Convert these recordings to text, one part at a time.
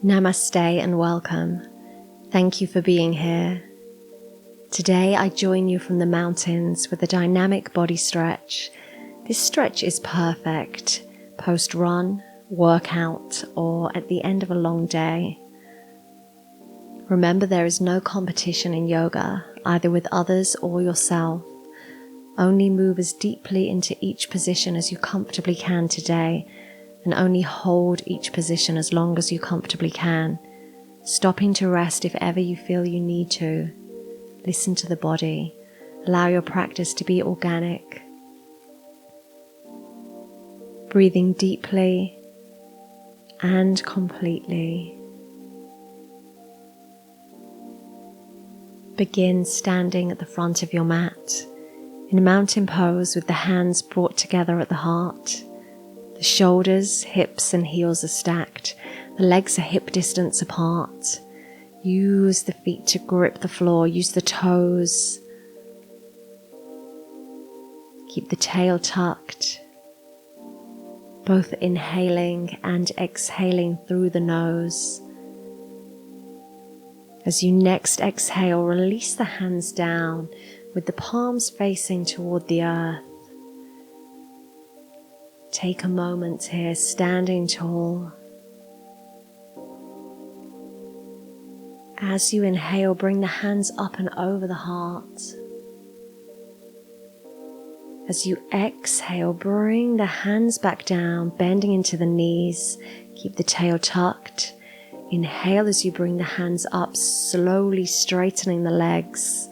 Namaste and welcome. Thank you for being here. Today I join you from the mountains with a dynamic body stretch. This stretch is perfect post-run, workout, or at the end of a long day. Remember, there is no competition in yoga, either with others or yourself. Only move as deeply into each position as you comfortably can today, and only hold each position as long as you comfortably can, stopping to rest if ever you feel you need to. Listen to the body. Allow your practice to be organic. Breathing deeply and completely. Begin standing at the front of your mat in a mountain pose with the hands brought together at the heart. The shoulders, hips and heels are stacked. The legs are hip distance apart. Use the feet to grip the floor. Use the toes. Keep the tail tucked. Both inhaling and exhaling through the nose. As you next exhale, release the hands down with the palms facing toward the earth. Take a moment here, standing tall. As you inhale, bring the hands up and over the heart. As you exhale, bring the hands back down, bending into the knees. Keep the tail tucked. Inhale as you bring the hands up, slowly straightening the legs.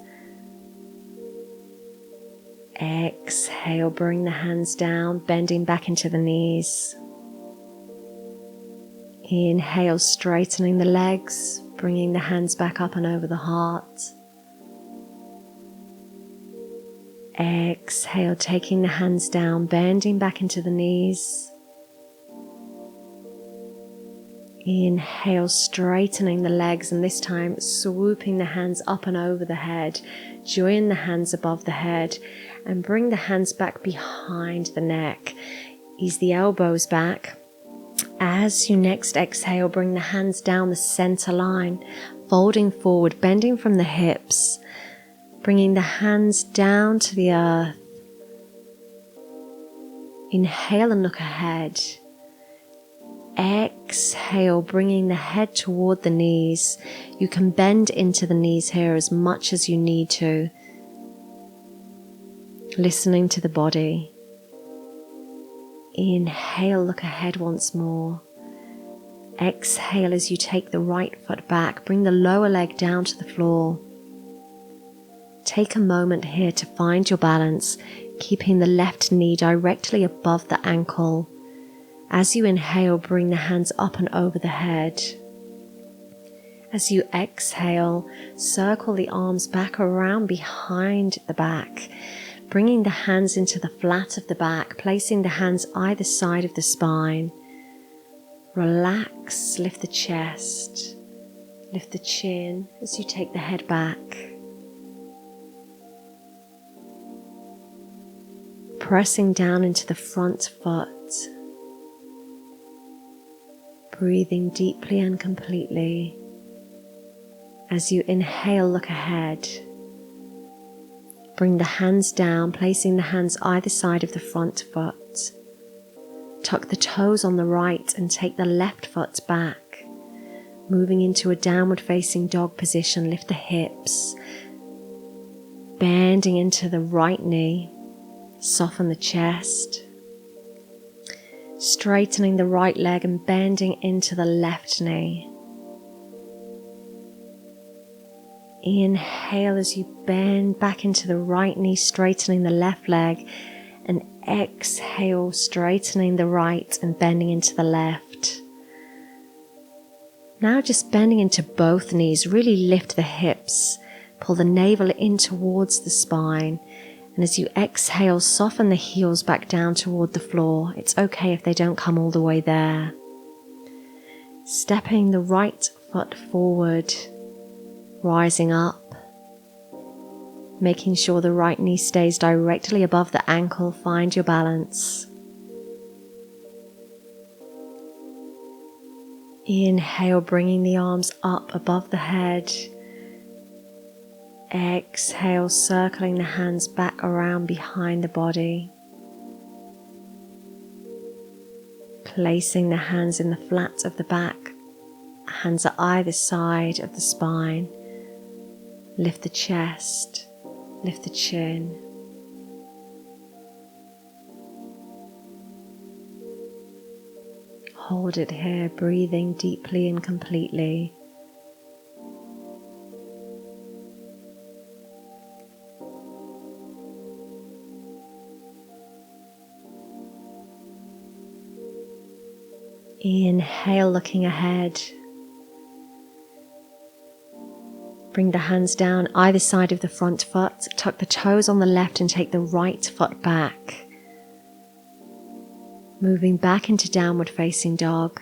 Exhale, bring the hands down, bending back into the knees. Inhale, straightening the legs, bringing the hands back up and over the heart. Exhale, taking the hands down, bending back into the knees. Inhale, straightening the legs, and this time swooping the hands up and over the head. Join the hands above the head and bring the hands back behind the neck. Ease the elbows back. As you next exhale, bring the hands down the center line, folding forward, bending from the hips, bringing the hands down to the earth. Inhale and look ahead. Exhale, bringing the head toward the knees. You can bend into the knees here as much as you need to. Listening to the body. Inhale, look ahead once more. Exhale as you take the right foot back. Bring the lower leg down to the floor. Take a moment here to find your balance, keeping the left knee directly above the ankle. As you inhale, bring the hands up and over the head. As you exhale, circle the arms back around behind the back, bringing the hands into the flat of the back, placing the hands either side of the spine. Relax, lift the chest, lift the chin as you take the head back. Pressing down into the front foot. Breathing deeply and completely. As you inhale, look ahead. Bring the hands down, placing the hands either side of the front foot. Tuck the toes on the right and take the left foot back. Moving into a downward facing dog position, lift the hips. Bending into the right knee. Soften the chest. Straightening the right leg and bending into the left knee. Inhale as you bend back into the right knee, straightening the left leg, and exhale, straightening the right and bending into the left. Now just bending into both knees, really lift the hips, pull the navel in towards the spine. And as you exhale, soften the heels back down toward the floor. It's okay if they don't come all the way there. Stepping the right foot forward, rising up, making sure the right knee stays directly above the ankle. Find your balance. Inhale, bringing the arms up above the head. Exhale, circling the hands back around behind the body. Placing the hands in the flat of the back. Hands at either side of the spine. Lift the chest, lift the chin. Hold it here, breathing deeply and completely. Inhale, looking ahead. Bring the hands down either side of the front foot. Tuck the toes on the left and take the right foot back. Moving back into downward facing dog.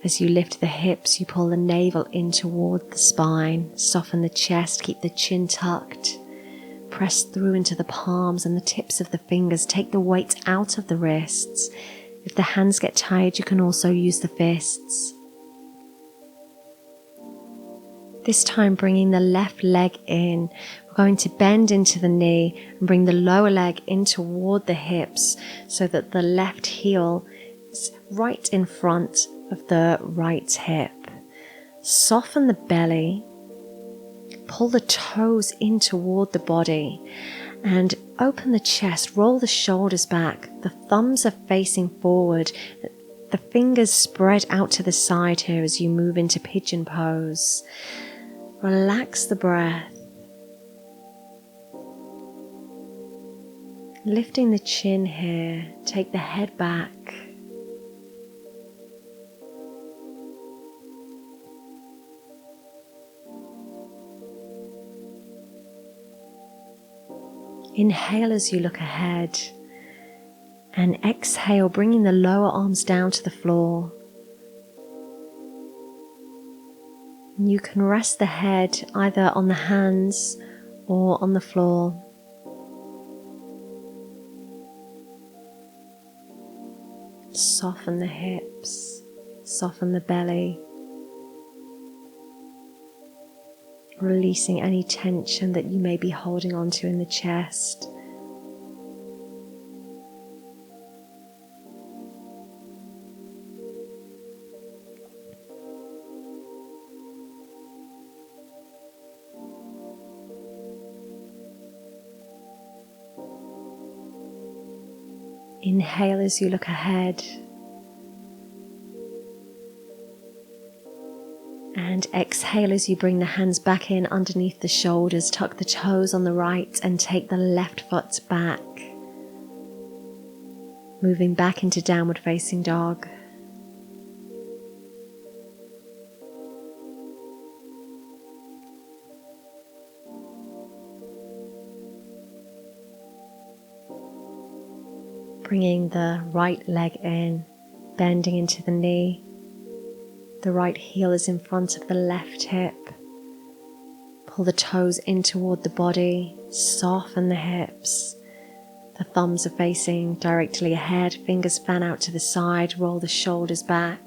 As you lift the hips, you pull the navel in toward the spine. Soften the chest, keep the chin tucked. Press through into the palms and the tips of the fingers. Take the weight out of the wrists. If the hands get tired, you can also use the fists. This time bringing the left leg in. We're going to bend into the knee and bring the lower leg in toward the hips so that the left heel is right in front of the right hip. Soften the belly. Pull the toes in toward the body and open the chest. Roll the shoulders back. The thumbs are facing forward. The fingers spread out to the side here as you move into pigeon pose. Relax the breath. Lifting the chin here, take the head back. Inhale as you look ahead, and exhale, bringing the lower arms down to the floor. You can rest the head either on the hands or on the floor. Soften the hips, soften the belly, releasing any tension that you may be holding onto in the chest. Inhale as you look ahead, and exhale as you bring the hands back in underneath the shoulders. Tuck the toes on the right and take the left foot back, moving back into downward facing dog. Bringing the right leg in, bending into the knee. The right heel is in front of the left hip. Pull the toes in toward the body, soften the hips. The thumbs are facing directly ahead, fingers fan out to the side, roll the shoulders back.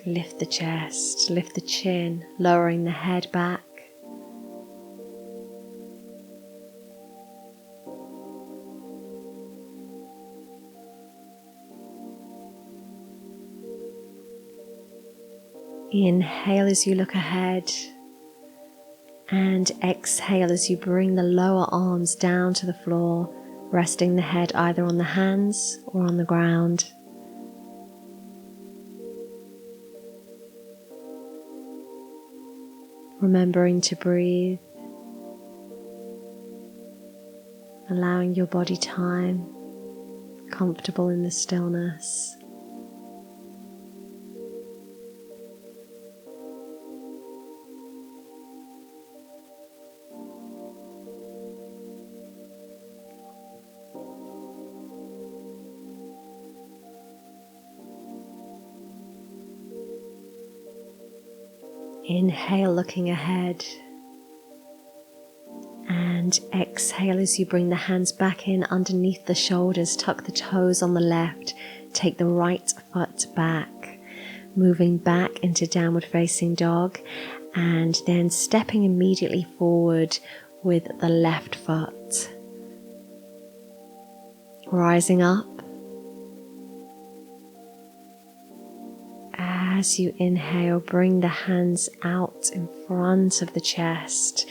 Lift the chest, lift the chin, lowering the head back. Inhale as you look ahead, and exhale as you bring the lower arms down to the floor, resting the head either on the hands or on the ground. Remembering to breathe, allowing your body time, comfortable in the stillness. Inhale, looking ahead, and Exhale as you bring the hands back in underneath the shoulders, tuck the toes on the left, take the right foot back, moving back into downward facing dog, and then stepping immediately forward with the left foot. Rising up. As you inhale, bring the hands out in front of the chest,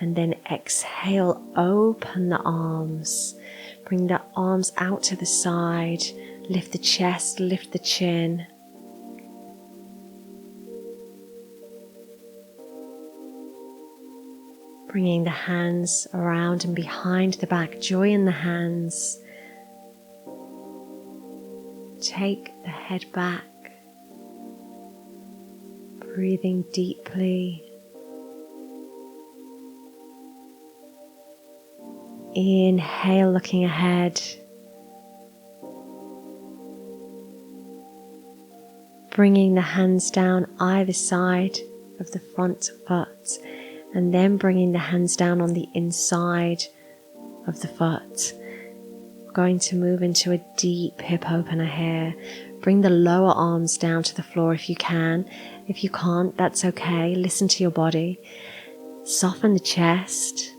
and then exhale, open the arms. Bring the arms out to the side, lift the chest, lift the chin. Bringing the hands around and behind the back, joy in the hands. Take the head back, breathing deeply. Inhale, looking ahead. Bringing the hands down either side of the front foot, and then bringing the hands down on the inside of the foot. Going to move into a deep hip opener here. Bring the lower arms down to the floor if you can. If you can't, that's okay. Listen to your body. Soften the chest.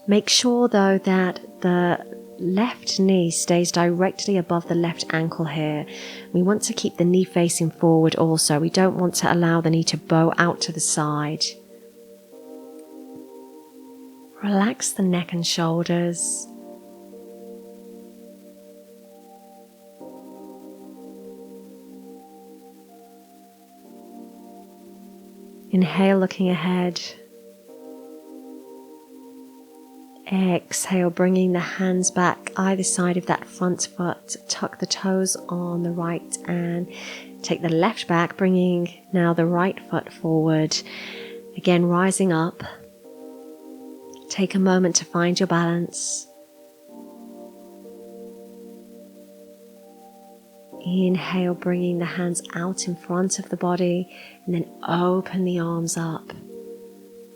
Make sure though that the left knee stays directly above the left ankle here. We want to keep the knee facing forward also. We don't want to allow the knee to bow out to the side. Relax the neck and shoulders. Inhale, looking ahead. Exhale, bringing the hands back either side of that front foot. Tuck the toes on the right and take the left back, bringing now the right foot forward. Again, rising up. Take a moment to find your balance. Inhale, bringing the hands out in front of the body, and then open the arms up.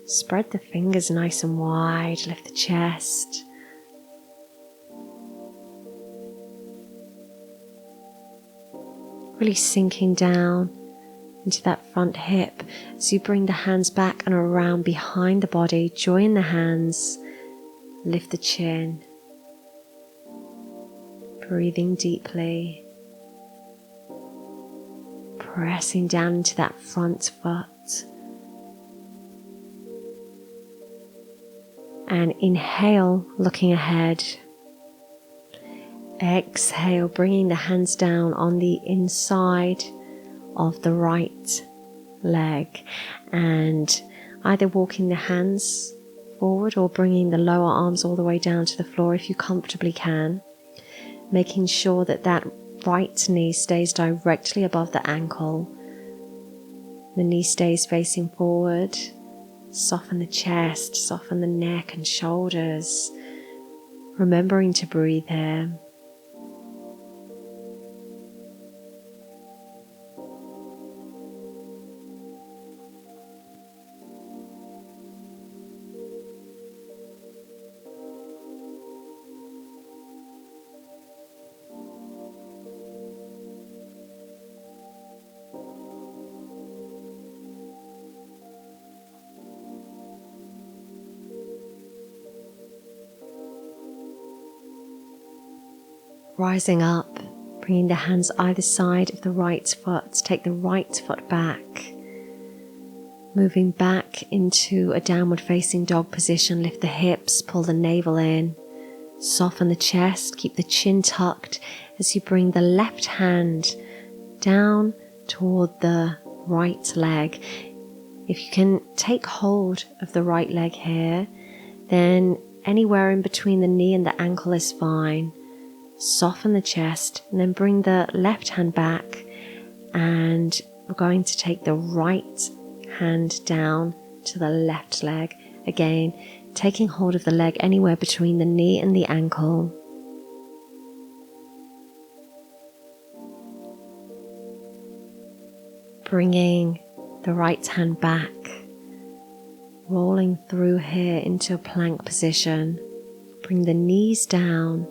Spread the fingers nice and wide, lift the chest. Really sinking down into that front hip as you bring the hands back and around behind the body. Join the hands, lift the chin. Breathing deeply. Pressing down into that front foot. And inhale, looking ahead. Exhale, bringing the hands down on the inside of the right leg. And either walking the hands forward or bringing the lower arms all the way down to the floor if you comfortably can. Making sure that that right knee stays directly above the ankle. The knee stays facing forward. Soften the chest, soften the neck and shoulders. Remembering to breathe here. Rising up, bringing the hands either side of the right foot. Take the right foot back. Moving back into a downward facing dog position. Lift the hips, pull the navel in. Soften the chest, keep the chin tucked as you bring the left hand down toward the right leg. If you can take hold of the right leg here, then anywhere in between the knee and the ankle is fine. Soften the chest and then bring the left hand back, and we're going to take the right hand down to the left leg. Again, taking hold of the leg anywhere between the knee and the ankle. Bringing the right hand back rolling through here into a plank position. Bring the knees down,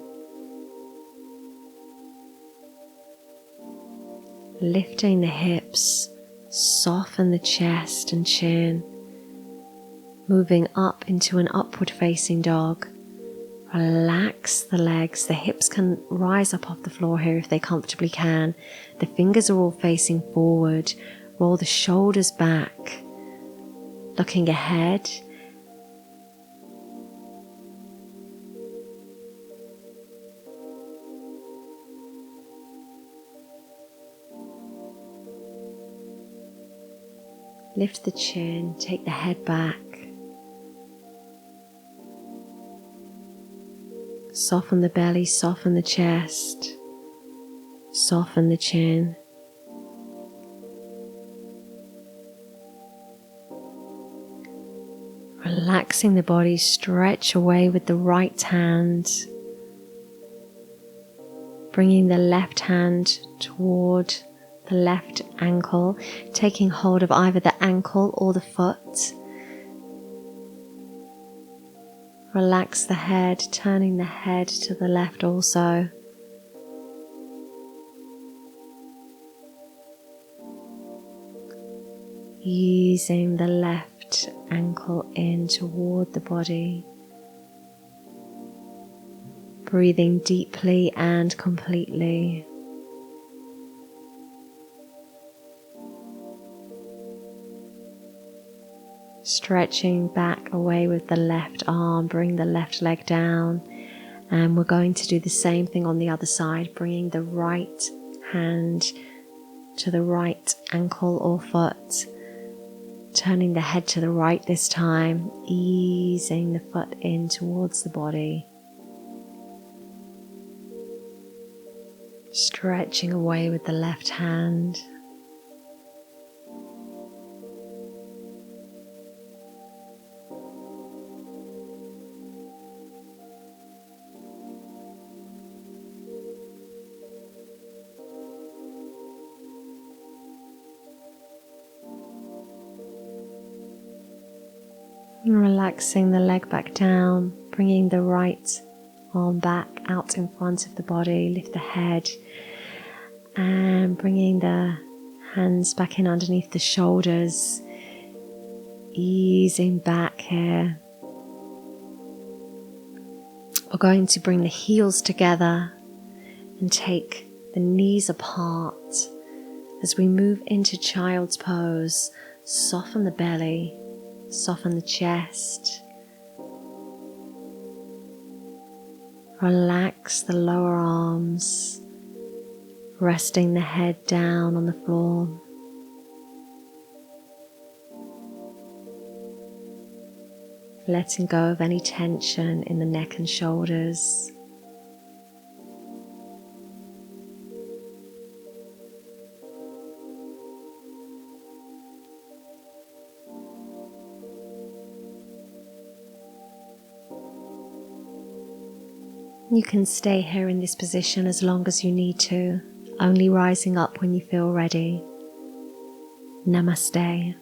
lifting the hips, soften the chest and chin, moving up into an upward facing dog. Relax the legs, the hips can rise up off the floor here if they comfortably can. The fingers are all facing forward. Roll the shoulders back, looking ahead. Lift the chin, take the head back. Soften the belly, soften the chest, soften the chin. Relaxing the body, stretch away with the right hand. Bringing the left hand toward the left ankle, taking hold of either the ankle or the foot. Relax the head, turning the head to the left also. Easing the left ankle in toward the body. Breathing deeply and completely. Stretching back away with the left arm, bring the left leg down, and we're going to do the same thing on the other side, bringing the right hand to the right ankle or foot, turning the head to the right this time, easing the foot in towards the body, stretching away with the left hand. Relaxing the leg back down, bringing the right arm back out in front of the body, lift the head and bringing the hands back in underneath the shoulders, easing back here. We're going to bring the heels together and take the knees apart. As we move into child's pose, soften the belly, soften the chest, relax the lower arms, resting the head down on the floor. Letting go of any tension in the neck and shoulders. You can stay here in this position as long as you need to, only rising up when you feel ready. Namaste.